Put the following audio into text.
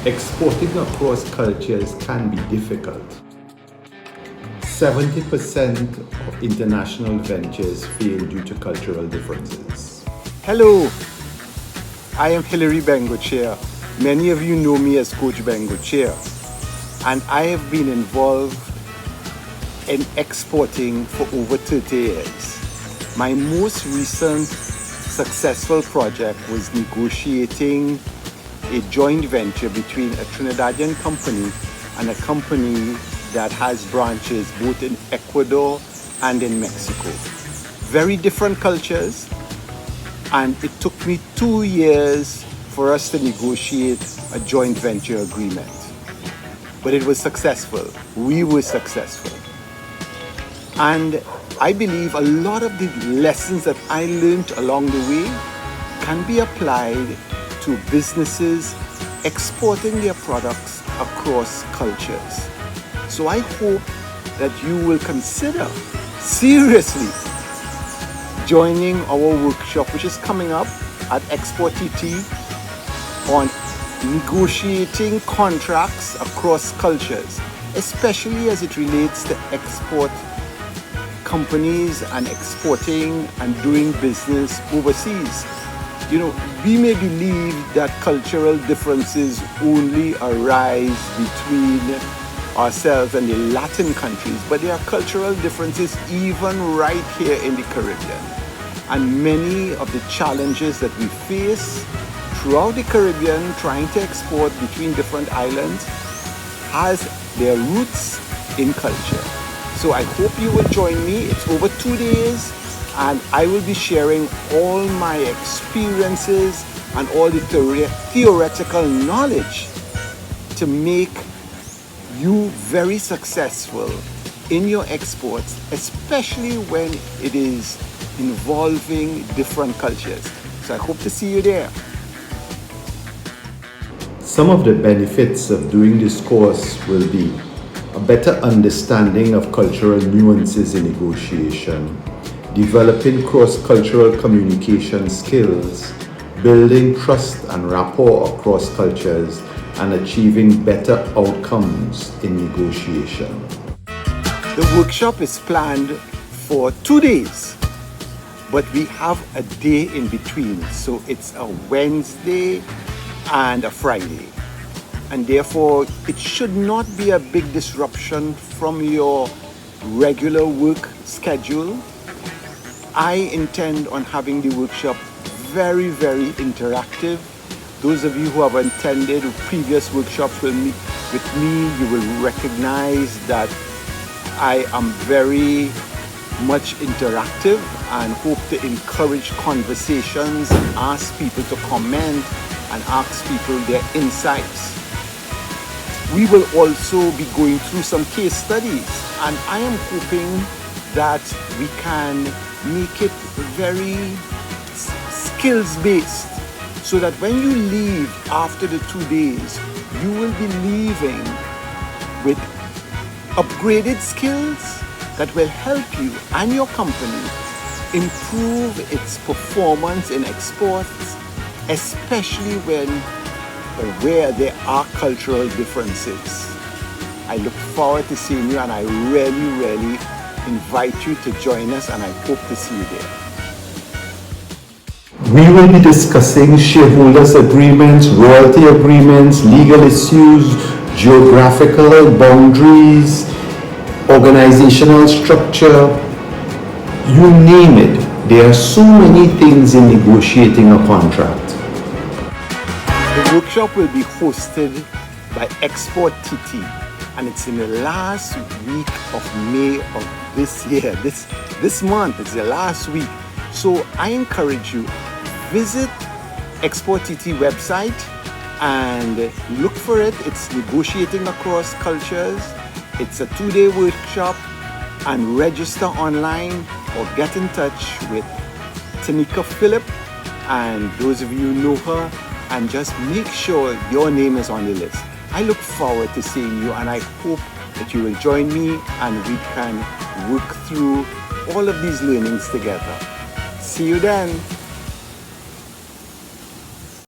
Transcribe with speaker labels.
Speaker 1: Exporting across cultures can be difficult. 70% of international ventures fail due to cultural differences.
Speaker 2: Hello, I am Hilary Bengochea. Many of you know me as Coach Bengochea, and I have been involved in exporting for over 30 years. My most recent successful project was negotiating a joint venture between a Trinidadian company and a company that has branches both in Ecuador and in Mexico. Very different cultures, and it took me 2 years for us to negotiate a joint venture agreement. But it was successful. We were successful. And I believe a lot of the lessons that I learned along the way can be applied to businesses exporting their products across cultures. So I hope that you will consider seriously joining our workshop, which is coming up at Exportt on negotiating contracts across cultures, especially as it relates to export companies and exporting and doing business overseas. You know, we may believe that cultural differences only arise between ourselves and the Latin countries, but there are cultural differences even right here in the Caribbean. And many of the challenges that we face throughout the Caribbean trying to export between different islands has their roots in culture. So I hope you will join me. It's over 2 days, and I will be sharing all my experiences and all the theoretical knowledge to make you very successful in your exports, especially when it is involving different cultures. So I hope to see you there.
Speaker 1: Some of the benefits of doing this course will be a better understanding of cultural nuances in negotiation, developing cross-cultural communication skills, building trust and rapport across cultures, and achieving better outcomes in negotiation.
Speaker 2: The workshop is planned for 2 days, but we have a day in between. So it's a Wednesday and a Friday. And therefore, it should not be a big disruption from your regular work schedule. I intend on having the workshop very, very interactive. Those of you who have attended previous workshops will meet with me. You will recognize that I am very much interactive and hope to encourage conversations and ask people to comment and ask people their insights. We will also be going through some case studies, and I am hoping that we can make it very skills-based, so that when you leave after the 2 days, you will be leaving with upgraded skills that will help you and your company improve its performance in exports, especially where there are cultural differences. I look forward to seeing you, and I really, really invite you to join us, and I hope to see you there.
Speaker 1: We will be discussing shareholders agreements, royalty agreements, legal issues, geographical boundaries, organizational structure, you name it. There are so many things in negotiating a contract.
Speaker 2: The workshop will be hosted by Exportt, and it's in the last week of May of this year. This month is the last week. So I encourage you, visit Exportt website and look for it. It's negotiating across cultures. It's a 2-day workshop, and register online or get in touch with Tanika Phillip, and those of you who know her, and just make sure your name is on the list. I look forward to seeing you, and I hope that you will join me and we can work through all of these learnings together. See you then.